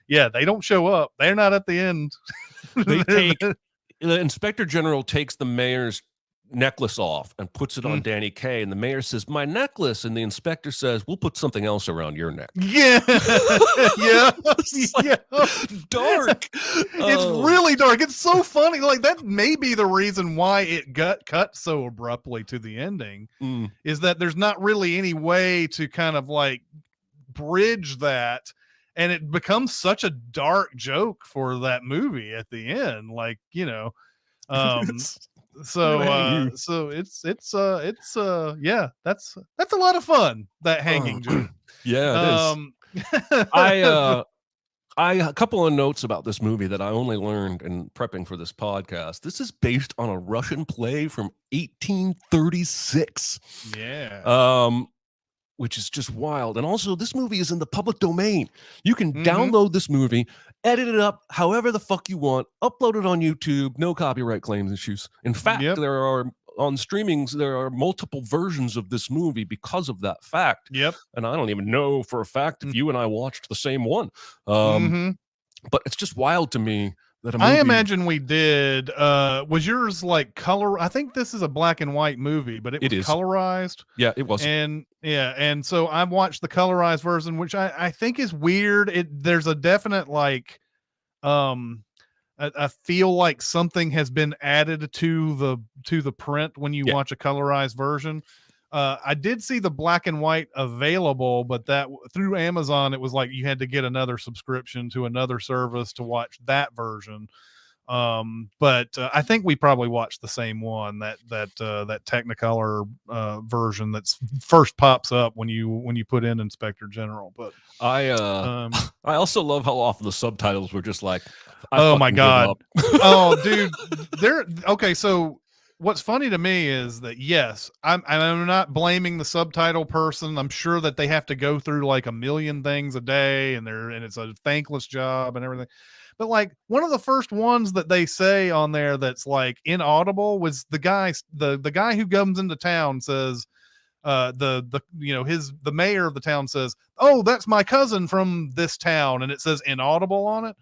Speaker 1: they don't show up. They're not at the end.
Speaker 2: The inspector general takes the mayor's necklace off and puts it on Danny Kaye, and the mayor says, my necklace, and the inspector says, we'll put something else around your neck. Dark.
Speaker 1: It's really dark. It's so funny. Like, that may be the reason why it got cut so abruptly to the ending, is that there's not really any way to kind of like bridge that, and it becomes such a dark joke for that movie at the end, like, so it's that's a lot of fun, that hanging joke.
Speaker 2: It is. A couple of notes about this movie that I only learned in prepping for this podcast. This is based on a Russian play from 1836. Which is just wild. And also, this movie is in the public domain. You can download this movie, edit it up however the fuck you want, upload it on YouTube, no copyright claims issues. In fact, there are on streamings, there are multiple versions of this movie because of that fact. And I don't even know for a fact if you and I watched the same one. But it's just wild to me that a movie... I
Speaker 1: imagine we did. Was yours like color? I think this is a black and white movie, but it was colorized.
Speaker 2: Yeah, it was.
Speaker 1: And so I've watched the colorized version, which I think is weird. There's a definite like, I feel like something has been added to the print when you watch a colorized version. I did see the black and white available, but that through Amazon, it was like you had to get another subscription to another service to watch that version. But I think we probably watched the same one, that Technicolor version that's first pops up when you put in Inspector General. But
Speaker 2: I also love how often the subtitles were just like,
Speaker 1: oh my God. Oh dude, okay. So what's funny to me is that, yes, I'm not blaming the subtitle person. I'm sure that they have to go through like a million things a day, and it's a thankless job and everything. But like, one of the first ones that they say on there that's like inaudible was the guy who comes into town says, the mayor of the town says, oh, that's my cousin from this town, and it says inaudible on it.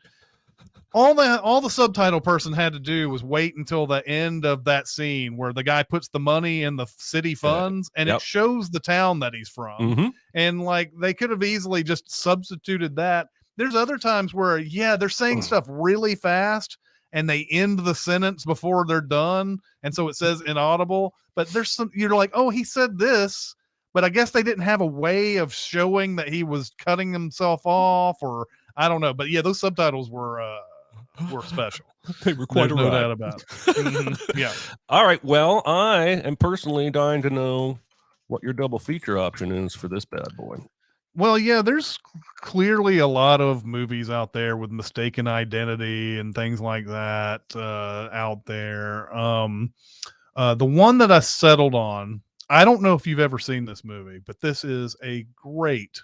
Speaker 1: All the subtitle person had to do was wait until the end of that scene where the guy puts the money in the city funds, and it shows the town that he's from. And like, they could have easily just substituted that. There's other times where, they're saying stuff really fast and they end the sentence before they're done. And so it says inaudible, but you're like, oh, he said this, but I guess they didn't have a way of showing that he was cutting himself off, or I don't know. But those subtitles were special.
Speaker 2: They were quite
Speaker 1: no doubt about it.
Speaker 2: All right. Well, I am personally dying to know what your double feature option is for this bad boy.
Speaker 1: Well, there's clearly a lot of movies out there with mistaken identity and things like that out there. The one that I settled on, I don't know if you've ever seen this movie, but this is a great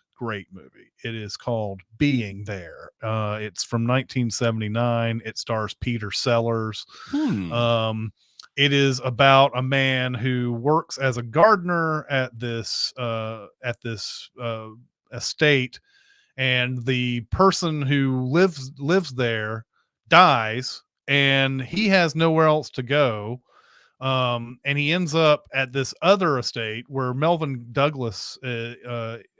Speaker 1: movie. It is called Being There. It's from 1979. It stars Peter Sellers. It is about a man who works as a gardener at this estate, and the person who lives there dies, and he has nowhere else to go. And he ends up at this other estate where Melvin Douglas is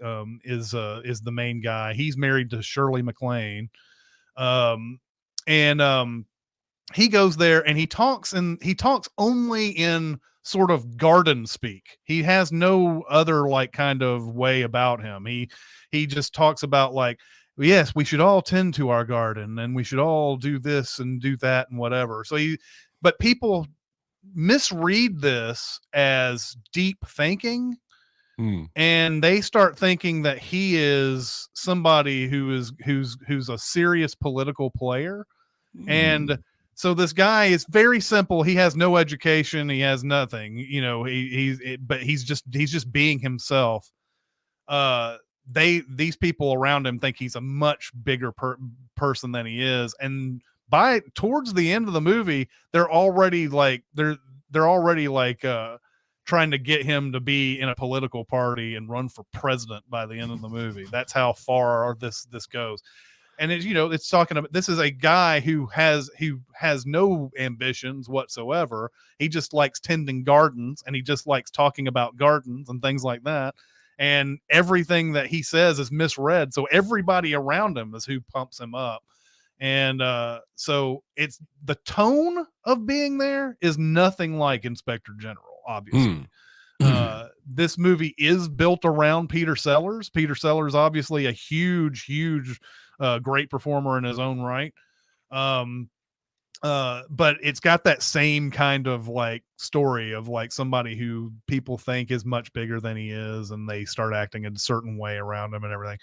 Speaker 1: the main guy. He's married to Shirley MacLaine, um, and he goes there and he talks only in sort of garden speak. He has no other like kind of way about him. He just talks about like, yes, we should all tend to our garden and we should all do this and do that and whatever. But people misread this as deep thinking, and they start thinking that he is somebody who's a serious political player. And so this guy is very simple. He has no education. He has nothing. But he's just being himself. These people around him think he's a much bigger person than he is, and by towards the end of the movie, they're already trying to get him to be in a political party and run for president by the end of the movie. That's how far this goes. And it's talking about, this is a guy who has no ambitions whatsoever. He just likes tending gardens, and he just likes talking about gardens and things like that. And everything that he says is misread. So everybody around him is who pumps him up. And so it's the tone of being there is nothing like Inspector General, obviously. This movie is built around Peter Sellers. Peter Sellers, obviously a huge great performer in his own right. But it's got that same kind of like story of like somebody who people think is much bigger than he is, and they start acting a certain way around him and everything.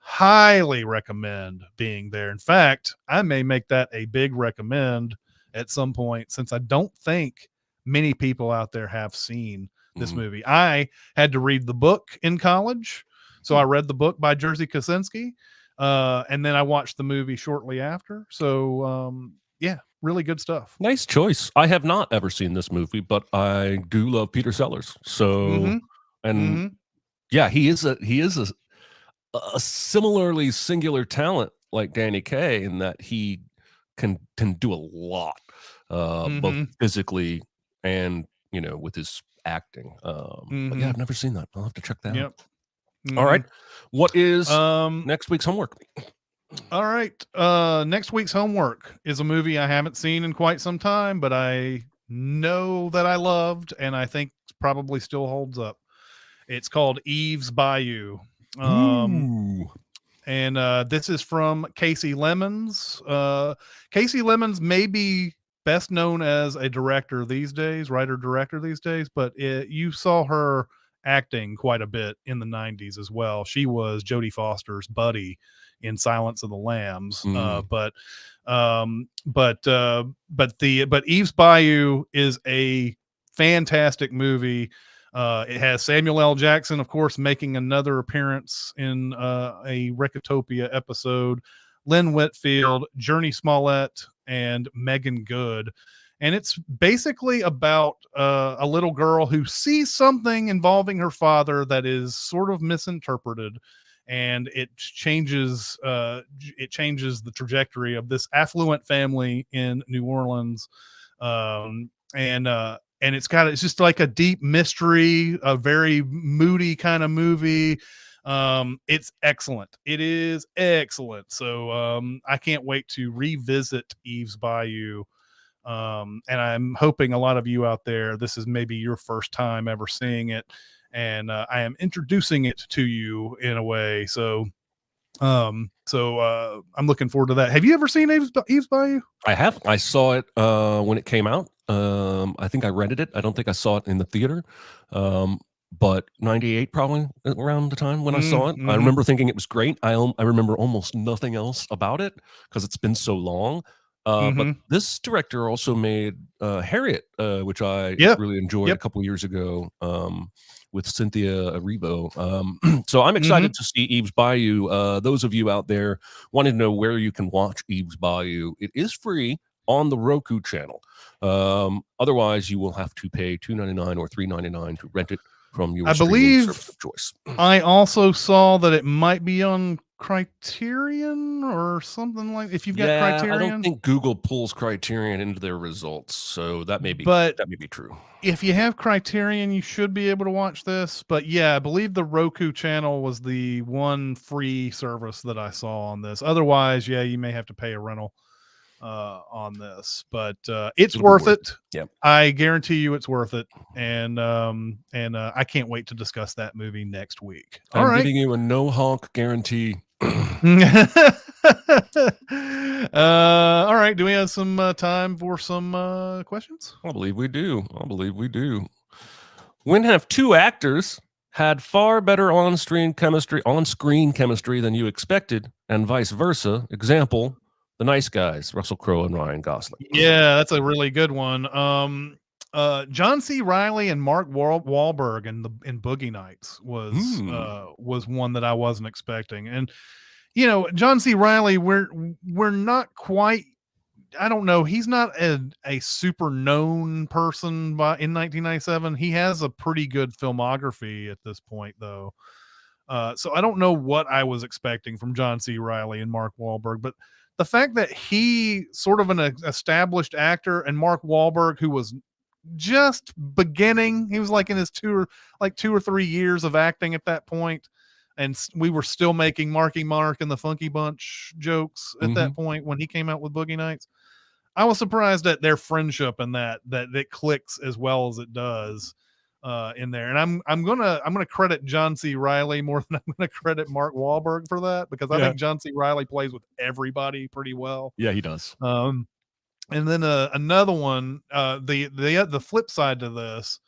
Speaker 1: Highly recommend being there. In fact, I may make that a big recommend at some point, since I don't think many people out there have seen this movie. I had to read the book in college, so I read the book by Jerzy Kosinski. And then I watched the movie shortly after. So, yeah, really good stuff.
Speaker 2: Nice choice. I have not ever seen this movie, but I do love Peter Sellers. So, yeah, he is a similarly singular talent like Danny Kaye, in that he can do a lot, both physically and, with his acting. But yeah, I've never seen that. I'll have to check that out. All right. What is next week's homework?
Speaker 1: All right. Next week's homework is a movie I haven't seen in quite some time, but I know that I loved, and I think probably still holds up. It's called Eve's Bayou. And this is from Casey Lemons. Casey Lemons may be best known as a director these days, writer-director these days, but you saw her acting quite a bit in the 90s as well. She was Jodie Foster's buddy in Silence of the Lambs. But Eve's Bayou is a fantastic movie. It has Samuel L. Jackson, of course, making another appearance in a Recotopia episode, Lynn Whitfield, Journey Smollett, and Megan Good. And it's basically about a little girl who sees something involving her father that is sort of misinterpreted, and it changes the trajectory of this affluent family in New Orleans. And it's just like a deep mystery, a very moody kind of movie. It's excellent. It is excellent. So I can't wait to revisit Eve's Bayou. And I'm hoping a lot of you out there, this is maybe your first time ever seeing it, and I am introducing it to you in a way. So I'm looking forward to that. Have you ever seen Eve's Bayou?
Speaker 2: I have. I saw it when it came out. I think I rented it. I don't think I saw it in the theater. But 98 probably around the time when I saw it. I remember thinking it was great. I remember almost nothing else about it because it's been so long. But this director also made Harriet, which I really enjoyed a couple years ago with Cynthia Erivo. So I'm excited to see Eve's Bayou. Those of you out there wanting to know where you can watch Eve's Bayou, it is free on the Roku channel. Otherwise, you will have to pay $2.99 or $3.99 to rent it from your
Speaker 1: I
Speaker 2: streaming
Speaker 1: believe
Speaker 2: service of choice.
Speaker 1: I also saw that it might be on Criterion or something like. If you've got
Speaker 2: Yeah, I don't
Speaker 1: Criterion,
Speaker 2: think Google pulls Criterion into their results, so that may be
Speaker 1: but
Speaker 2: true.
Speaker 1: if you have Criterion, you should be able to watch this. But yeah, I believe the Roku channel was the one free service that I saw on this. Otherwise, yeah, you may have to pay a rental on this, but it's worth it.
Speaker 2: Yeah,
Speaker 1: I guarantee you it's worth it. And I can't wait to discuss that movie next week. All
Speaker 2: I'm
Speaker 1: right.
Speaker 2: giving you a no honk guarantee.
Speaker 1: All right. Do we have some time for some questions?
Speaker 2: I believe we do. When have two actors had far better on-screen chemistry than you expected, and vice versa? Example: The Nice Guys, Russell Crowe and Ryan Gosling.
Speaker 1: Yeah, that's a really good one. John C. Reilly and Mark Wahlberg in Boogie Nights was one that I wasn't expecting. And you know, John C. Reilly, we're not quite. I don't know. He's not a super known person in 1997. He has a pretty good filmography at this point, though. So I don't know what I was expecting from John C. Reilly and Mark Wahlberg, but the fact that he sort of an established actor and Mark Wahlberg, who was just beginning, he was like in his 2 or 3 years of acting at that point, and we were still making Marky Mark and the Funky Bunch jokes at that point when he came out with Boogie Nights. I was surprised at their friendship and that it clicks as well as it does in there. And I'm gonna credit John C. Reilly more than I'm gonna credit Mark Wahlberg for that, because I think John C. Reilly plays with everybody pretty well.
Speaker 2: Yeah, he does.
Speaker 1: And then another one, the flip side to this,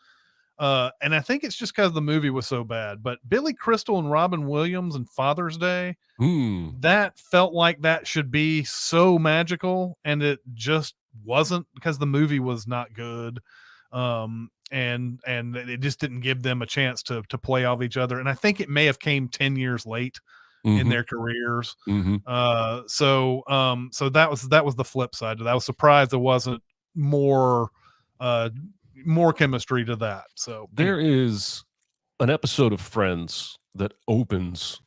Speaker 1: and I think it's just because the movie was so bad, but Billy Crystal and Robin Williams and Father's Day, that felt like that should be so magical, and it just wasn't, because the movie was not good. And it just didn't give them a chance to play off each other. And I think it may have came 10 years late in their careers. So that was the flip side to that. I was surprised there wasn't more chemistry to that. So
Speaker 2: there is an episode of Friends that opens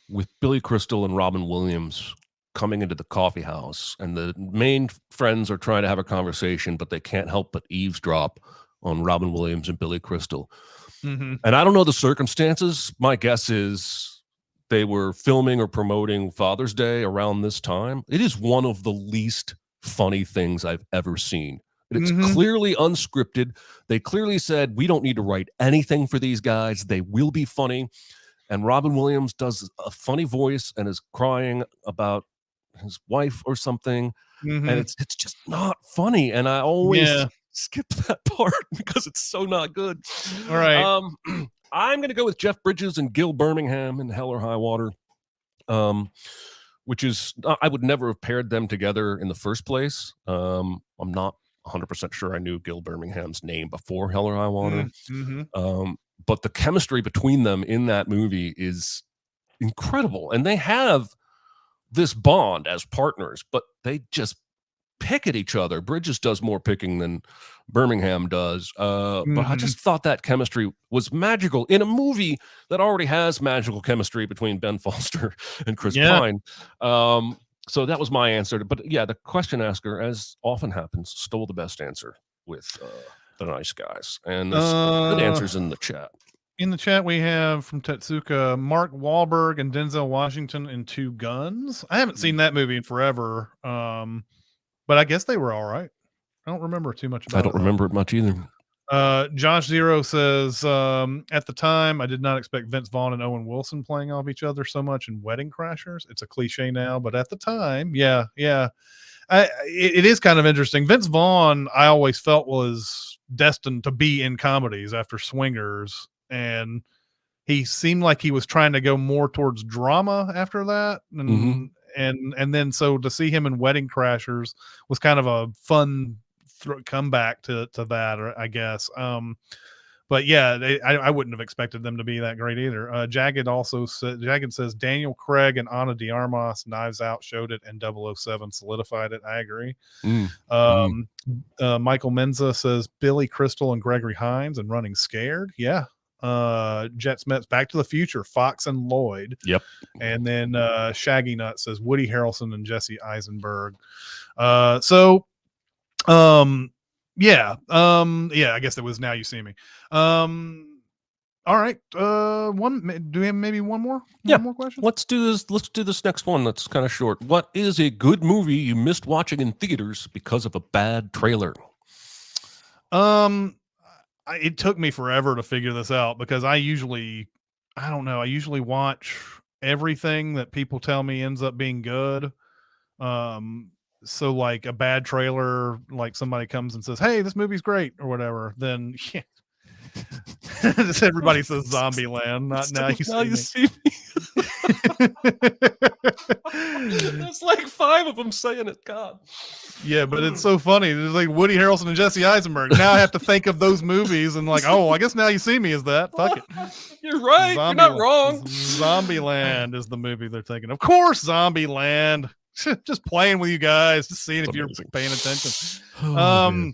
Speaker 2: with Billy Crystal and Robin Williams coming into the coffee house, and the main friends are trying to have a conversation, but they can't help but eavesdrop on Robin Williams and Billy Crystal. And I don't know the circumstances. My guess is they were filming or promoting Father's Day around this time. It is one of the least funny things I've ever seen. It's clearly unscripted. They clearly said, we don't need to write anything for these guys. They will be funny. And Robin Williams does a funny voice and is crying about his wife or something. And it's just not funny. And I always skip that part because it's so not good.
Speaker 1: All right.
Speaker 2: I'm going to go with Jeff Bridges and Gil Birmingham in Hell or High Water, which is, I would never have paired them together in the first place. I'm not 100% sure I knew Gil Birmingham's name before Hell or High Water. But the chemistry between them in that movie is incredible. And they have this bond as partners, but they just pick at each other. Bridges does more picking than Birmingham does. But I just thought that chemistry was magical in a movie that already has magical chemistry between Ben Foster and Chris Pine. So that was my answer. But yeah, the question asker, as often happens, stole the best answer with The Nice Guys. And there's good answers in the chat.
Speaker 1: In the chat, we have from Tetsuka, Mark Wahlberg and Denzel Washington in Two Guns. I haven't seen that movie in forever, but I guess they were all right. I don't remember too much about it.
Speaker 2: I don't remember it much either.
Speaker 1: Josh Zero says, at the time, I did not expect Vince Vaughn and Owen Wilson playing off each other so much in Wedding Crashers. It's a cliche now, but at the time, yeah. It is kind of interesting. Vince Vaughn, I always felt, was destined to be in comedies after Swingers, and he seemed like he was trying to go more towards drama after that. And then so to see him in Wedding Crashers was kind of a fun comeback to that, I guess. But yeah, I wouldn't have expected them to be that great either. Jagged says Daniel Craig and Ana de Armas, Knives Out showed it, and 007 solidified it. I agree. Michael Menza says Billy Crystal and Gregory Hines and Running Scared. Yeah. Jet Smith's Back to the Future, Fox and Lloyd.
Speaker 2: Yep.
Speaker 1: And then Shaggy Nut says Woody Harrelson and Jesse Eisenberg. Yeah, I guess it was Now You See Me. All right. Do we have maybe one more?
Speaker 2: Yeah.
Speaker 1: One more question?
Speaker 2: Let's do this. Let's do this next one. That's kind of short. What is a good movie you missed watching in theaters because of a bad trailer?
Speaker 1: It took me forever to figure this out because I usually watch everything that people tell me ends up being good. So like a bad trailer, like somebody comes and says, "Hey, this movie's great" or whatever, then yeah. Just everybody says Zombieland, not Now You See Me.
Speaker 2: There's like 5 of them saying it. God.
Speaker 1: Yeah, but it's so funny. There's like Woody Harrelson and Jesse Eisenberg. Now I have to think of those movies and like, oh, I guess Now You See Me is that. Fuck it.
Speaker 2: You're right. You're not wrong.
Speaker 1: Zombieland is the movie they're thinking. Of course, Zombieland. Just playing with you guys, just seeing if you're paying attention.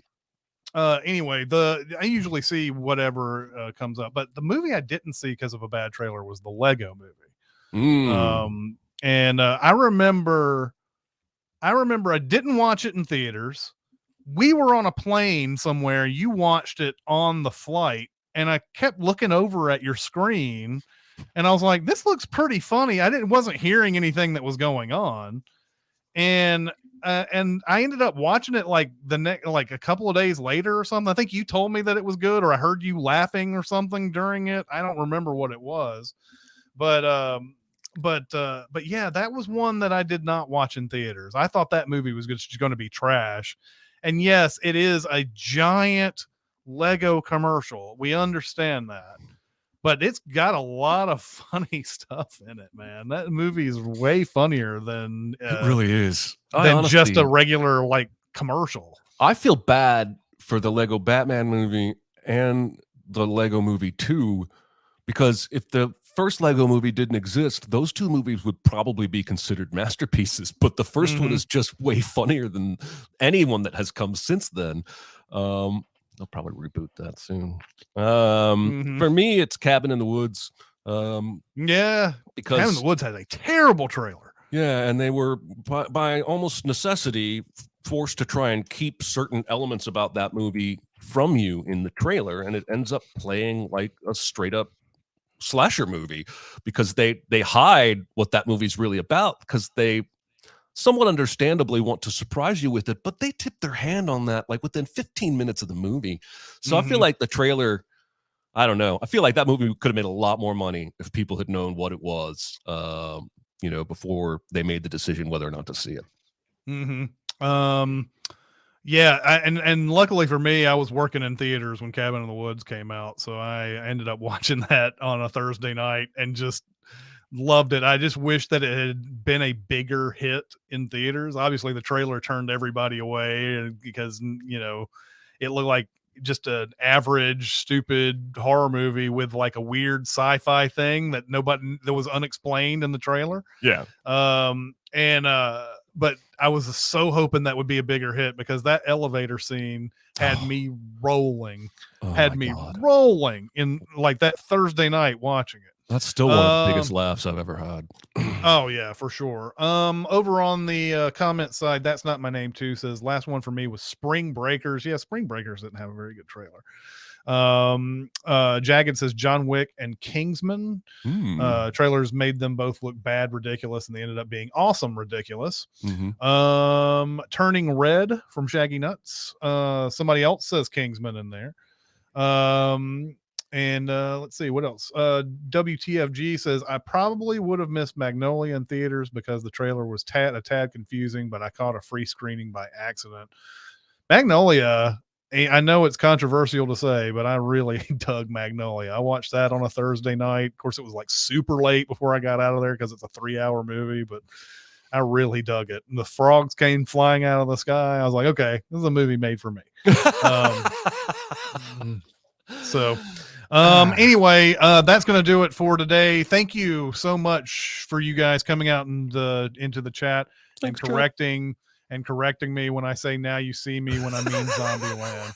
Speaker 1: Anyway, I usually see whatever comes up, but the movie I didn't see because of a bad trailer was the Lego movie. And I remember I didn't watch it in theaters. We were on a plane somewhere. You watched it on the flight, and I kept looking over at your screen, and I was like, "This looks pretty funny." I wasn't hearing anything that was going on, and I ended up watching it like a couple of days later or something. I think you told me that it was good, or I heard you laughing or something during it. I don't remember what it was, but yeah, that was one that I did not watch in theaters. I thought that movie was just going to be trash. And yes, it is a giant Lego commercial. We understand that. But it's got a lot of funny stuff in it, man. That movie is way funnier than
Speaker 2: it really is.
Speaker 1: Than just a regular like commercial.
Speaker 2: I feel bad for the Lego Batman movie and the Lego movie 2, because if the first Lego movie didn't exist, those 2 movies would probably be considered masterpieces. But the first one is just way funnier than anyone that has come since then. They'll probably reboot that soon. For me, it's Cabin in the Woods.
Speaker 1: Yeah,
Speaker 2: because
Speaker 1: Cabin in the Woods has a terrible trailer.
Speaker 2: Yeah, and they were by almost necessity forced to try and keep certain elements about that movie from you in the trailer, and it ends up playing like a straight up slasher movie because they hide what that movie's really about, because they somewhat understandably want to surprise you with it, but they tip their hand on that like within 15 minutes of the movie. So I feel like the trailer, I don't know, I feel like that movie could have made a lot more money if people had known what it was, before they made the decision whether or not to see it.
Speaker 1: Yeah, and luckily for me, I was working in theaters when Cabin in the Woods came out, so I ended up watching that on a Thursday night and just loved it. I just wish that it had been a bigger hit in theaters. Obviously, the trailer turned everybody away because, it looked like just an average, stupid horror movie with like a weird sci-fi thing that was unexplained in the trailer.
Speaker 2: Yeah.
Speaker 1: But I was so hoping that would be a bigger hit because that elevator scene had me rolling, rolling in like that Thursday night watching it.
Speaker 2: That's still one of the biggest laughs I've ever had.
Speaker 1: Oh yeah, for sure. Over on the comment side, That's Not My Name Too says last one for me was Spring Breakers. Yeah, Spring Breakers didn't have a very good trailer. Jagged says John Wick and Kingsman. Trailers made them both look bad, ridiculous, and they ended up being awesome, ridiculous. Turning Red from Shaggy Nuts. Somebody else says Kingsman in there. And let's see what else. WTFG says I probably would have missed Magnolia in theaters because the trailer was a tad confusing, but I caught a free screening by accident. Magnolia, I know it's controversial to say, but I really dug Magnolia. I watched that on a Thursday night. Of course, it was like super late before I got out of there because it's a 3-hour movie, but I really dug it. And the frogs came flying out of the sky. I was like, okay, this is a movie made for me. Anyway, that's going to do it for today. Thank you so much for you guys coming out into the chat. Thanks, and correcting me when I say Now You See Me when I mean Zombieland.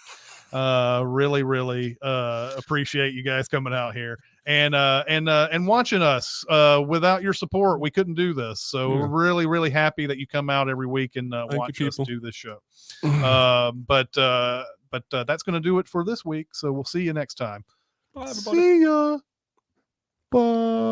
Speaker 1: Really appreciate you guys coming out here and watching us. Without your support, we couldn't do this. So we're really happy that you come out every week and watch us do this show. But that's going to do it for this week. So we'll see you next time.
Speaker 2: Bye, everybody.
Speaker 1: See ya. Bye.